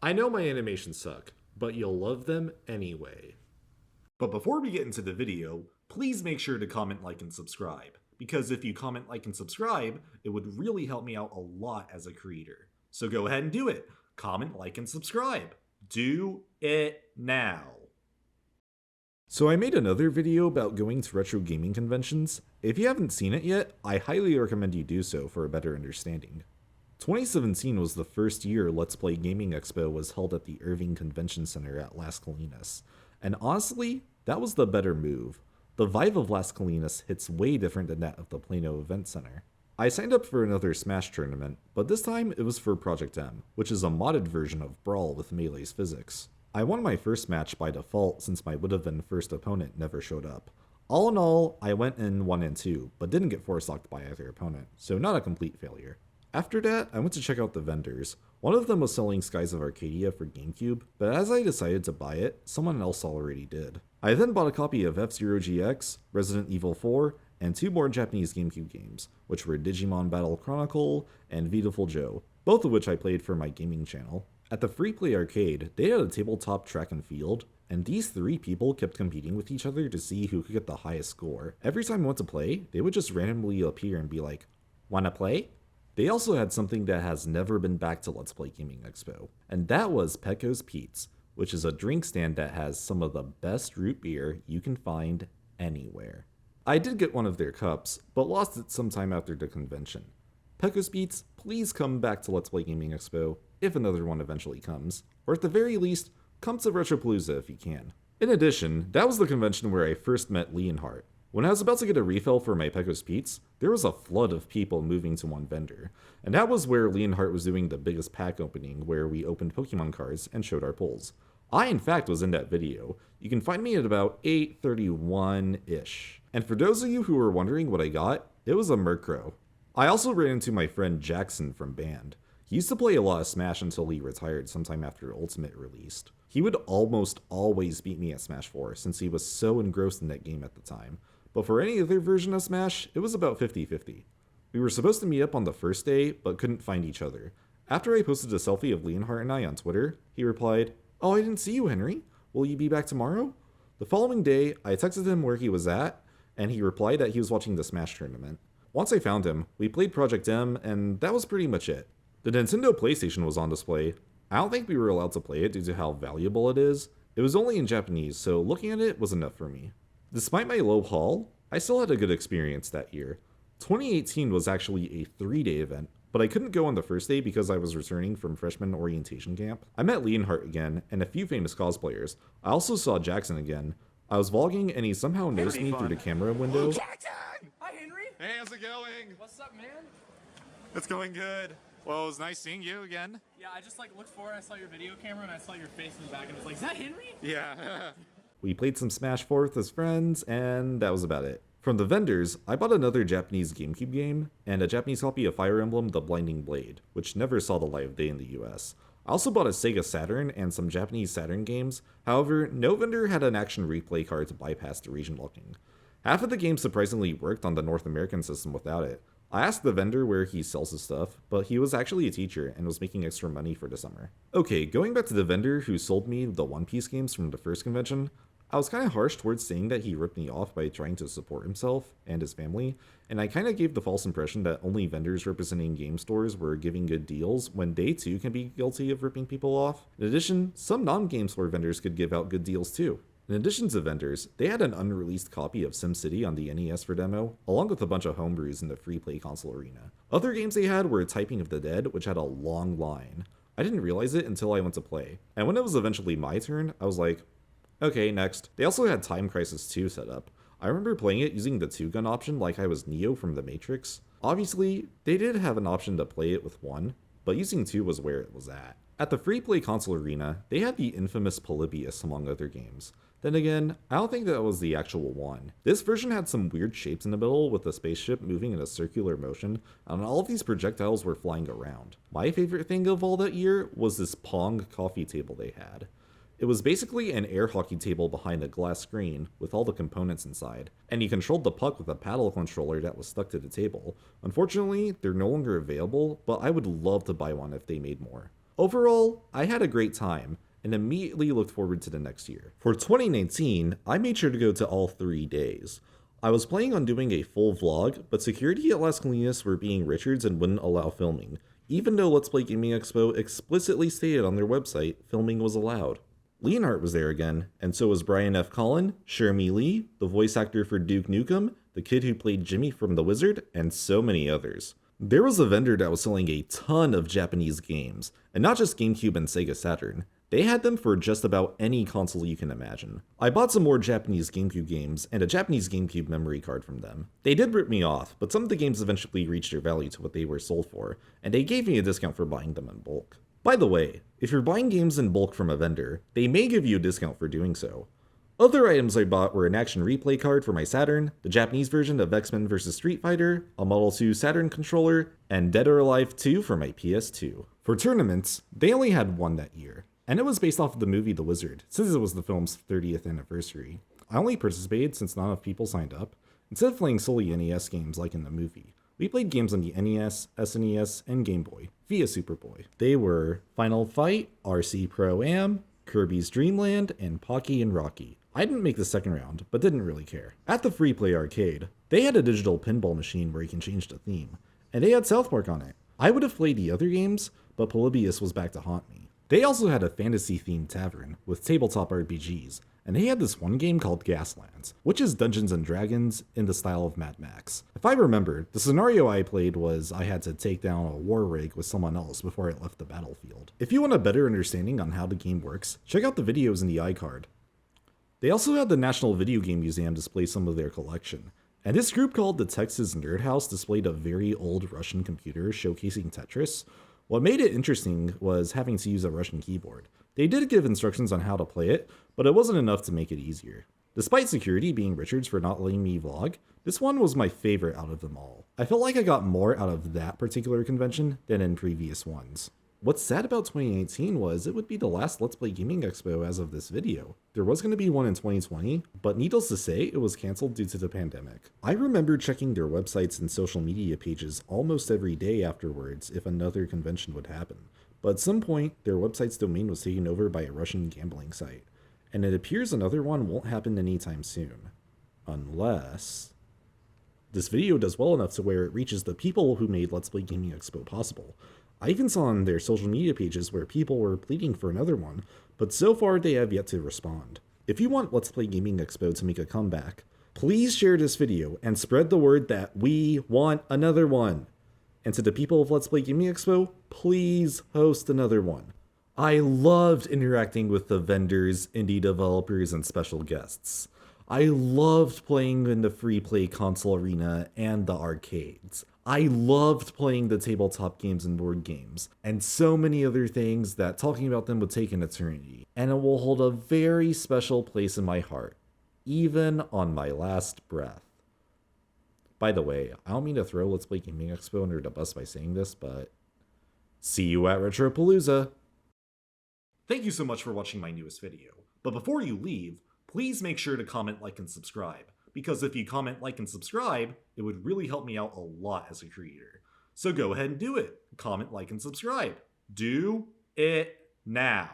I know my animations suck, but you'll love them anyway. But before we get into the video, please make sure to comment, like, and subscribe, because if you comment, like, and subscribe, it would really help me out a lot as a creator. So go ahead and do it. Comment, like, and subscribe. Do it now. So I made another video about going to retro gaming conventions. If you haven't seen it yet, I highly recommend you do so for a better understanding. 2017 was the first year Let's Play Gaming Expo was held at the Irving Convention Center at Las Colinas. And honestly, that was the better move. The vibe of Las Colinas hits way different than that of the Plano Event Center. I signed up for another Smash tournament, but this time it was for Project M, which is a modded version of Brawl with Melee's physics. I won my first match by default since my would-have-been first opponent never showed up. All in all, I went in 1 and 2, but didn't get force-locked by either opponent, so not a complete failure. After that, I went to check out the vendors. One of them was selling Skies of Arcadia for GameCube, but as I decided to buy it, someone else already did. I then bought a copy of F-Zero GX, Resident Evil 4, and 2 more Japanese GameCube games, which were Digimon Battle Chronicle and Viewtiful Joe, both of which I played for my gaming channel. At the Free Play Arcade, they had a tabletop track and field, and these 3 people kept competing with each other to see who could get the highest score. Every time I went to play, they would just randomly appear and be like, "Wanna play?" They also had something that has never been back to Let's Play Gaming Expo, and that was Pecco's Pete's, which is a drink stand that has some of the best root beer you can find anywhere. I did get one of their cups, but lost it sometime after the convention. Pecco's Pete's, please come back to Let's Play Gaming Expo, if another one eventually comes, or at the very least, come to Retropalooza if you can. In addition, that was the convention where I first met Leonhardt. When I was about to get a refill for my Pecco's Pete's, there was a flood of people moving to one vendor, and that was where Leonhardt was doing the biggest pack opening where we opened Pokemon cards and showed our pulls. I in fact was in that video. You can find me at about 8:31-ish. And for those of you who were wondering what I got, it was a Murkrow. I also ran into my friend Jackson from Band. He used to play a lot of Smash until he retired sometime after Ultimate released. He would almost always beat me at Smash 4 since he was so engrossed in that game at the time. But for any other version of Smash, it was about 50-50. We were supposed to meet up on the first day, but couldn't find each other. After I posted a selfie of Leonhardt and I on Twitter, he replied, "Oh, I didn't see you, Henry. Will you be back tomorrow?" The following day, I texted him where he was at, and he replied that he was watching the Smash tournament. Once I found him, we played Project M, and that was pretty much it. The Nintendo PlayStation was on display. I don't think we were allowed to play it due to how valuable it is. It was only in Japanese, so looking at it was enough for me. Despite my low haul, I still had a good experience that year. 2018 was actually a 3-day event, but I couldn't go on the first day because I was returning from freshman orientation camp. I met Leonhardt again, and a few famous cosplayers. I also saw Jackson again. I was vlogging, and he somehow noticed me through the camera window. Jackson! Hi, Henry! Hey, how's it going? What's up, man? It's going good. Well, it was nice seeing you again. Yeah, I just looked forward, I saw your video camera, and I saw your face in the back, and I was like, is that Henry? Yeah. We played some Smash 4 as friends, and that was about it. From the vendors, I bought another Japanese GameCube game, and a Japanese copy of Fire Emblem The Blinding Blade, which never saw the light of day in the US. I also bought a Sega Saturn and some Japanese Saturn games, however, no vendor had an action replay card to bypass the region locking. Half of the game surprisingly worked on the North American system without it. I asked the vendor where he sells his stuff, but he was actually a teacher and was making extra money for the summer. Okay, going back to the vendor who sold me the One Piece games from the first convention, I was kind of harsh towards saying that he ripped me off by trying to support himself and his family, and I kind of gave the false impression that only vendors representing game stores were giving good deals when they too can be guilty of ripping people off. In addition, some non-game store vendors could give out good deals too. In addition to vendors, they had an unreleased copy of SimCity on the NES for demo, along with a bunch of homebrews in the free play console arena. Other games they had were Typing of the Dead, which had a long line. I didn't realize it until I went to play, and when it was eventually my turn, I was like, okay, next. They also had Time Crisis 2 set up. I remember playing it using the 2-gun option like I was Neo from The Matrix. Obviously, they did have an option to play it with 1, but using 2 was where it was at. At the free play console arena, they had the infamous Polybius among other games. Then again, I don't think that was the actual one. This version had some weird shapes in the middle with the spaceship moving in a circular motion, and all of these projectiles were flying around. My favorite thing of all that year was this Pong coffee table they had. It was basically an air hockey table behind a glass screen with all the components inside, and you controlled the puck with a paddle controller that was stuck to the table. Unfortunately, they're no longer available, but I would love to buy one if they made more. Overall, I had a great time and immediately looked forward to the next year. For 2019, I made sure to go to all 3 days. I was planning on doing a full vlog, but security at Las Colinas were being Richards and wouldn't allow filming, even though Let's Play Gaming Expo explicitly stated on their website filming was allowed. Leonhardt was there again, and so was Brian F. Collin, Shermie Lee, the voice actor for Duke Nukem, the kid who played Jimmy from The Wizard, and so many others. There was a vendor that was selling a ton of Japanese games, and not just GameCube and Sega Saturn. They had them for just about any console you can imagine. I bought some more Japanese GameCube games and a Japanese GameCube memory card from them. They did rip me off, but some of the games eventually reached their value to what they were sold for, and they gave me a discount for buying them in bulk. By the way, if you're buying games in bulk from a vendor, they may give you a discount for doing so. Other items I bought were an Action Replay card for my Saturn, the Japanese version of X-Men vs. Street Fighter, a Model 2 Saturn controller, and Dead or Alive 2 for my PS2. For tournaments, they only had one that year, and it was based off of the movie The Wizard, since it was the film's 30th anniversary. I only participated since not enough people signed up. Instead of playing solely NES games like in the movie, we played games on the NES, SNES, and Game Boy, via Superboy. They were Final Fight, RC Pro-Am, Kirby's Dream Land, and Pocky and Rocky. I didn't make the second round, but didn't really care. At the Free Play Arcade, they had a digital pinball machine where you can change the theme, and they had South Park on it. I would have played the other games, but Polybius was back to haunt me. They also had a fantasy-themed tavern with tabletop RPGs, and they had this one game called Gaslands, which is Dungeons and Dragons in the style of Mad Max. If I remember, the scenario I played was I had to take down a war rig with someone else before I left the battlefield. If you want a better understanding on how the game works, check out the videos in the iCard. They also had the National Video Game Museum display some of their collection, and this group called the Texas Nerd House displayed a very old Russian computer showcasing Tetris. What made it interesting was having to use a Russian keyboard. They did give instructions on how to play it, but it wasn't enough to make it easier. Despite security being Richards for not letting me vlog, this one was my favorite out of them all. I felt like I got more out of that particular convention than in previous ones. What's sad about 2019 was it would be the last Let's Play Gaming Expo as of this video. There was going to be one in 2020, but needless to say, it was cancelled due to the pandemic. I remember checking their websites and social media pages almost every day afterwards if another convention would happen. But at some point, their website's domain was taken over by a Russian gambling site, and it appears another one won't happen anytime soon. Unless this video does well enough to where it reaches the people who made Let's Play Gaming Expo possible. I even saw on their social media pages where people were pleading for another one, but so far they have yet to respond. If you want Let's Play Gaming Expo to make a comeback, please share this video and spread the word that we want another one. And to the people of Let's Play Gaming Expo, please host another one. I loved interacting with the vendors, indie developers, and special guests. I loved playing in the free play console arena and the arcades. I loved playing the tabletop games and board games, and so many other things that talking about them would take an eternity, and it will hold a very special place in my heart, even on my last breath. By the way, I don't mean to throw Let's Play Gaming Expo under the bus by saying this, but see you at Retropalooza! Thank you so much for watching my newest video, but before you leave, please make sure to comment, like, and subscribe. Because if you comment, like, and subscribe, it would really help me out a lot as a creator. So go ahead and do it. Comment, like, and subscribe. Do it now.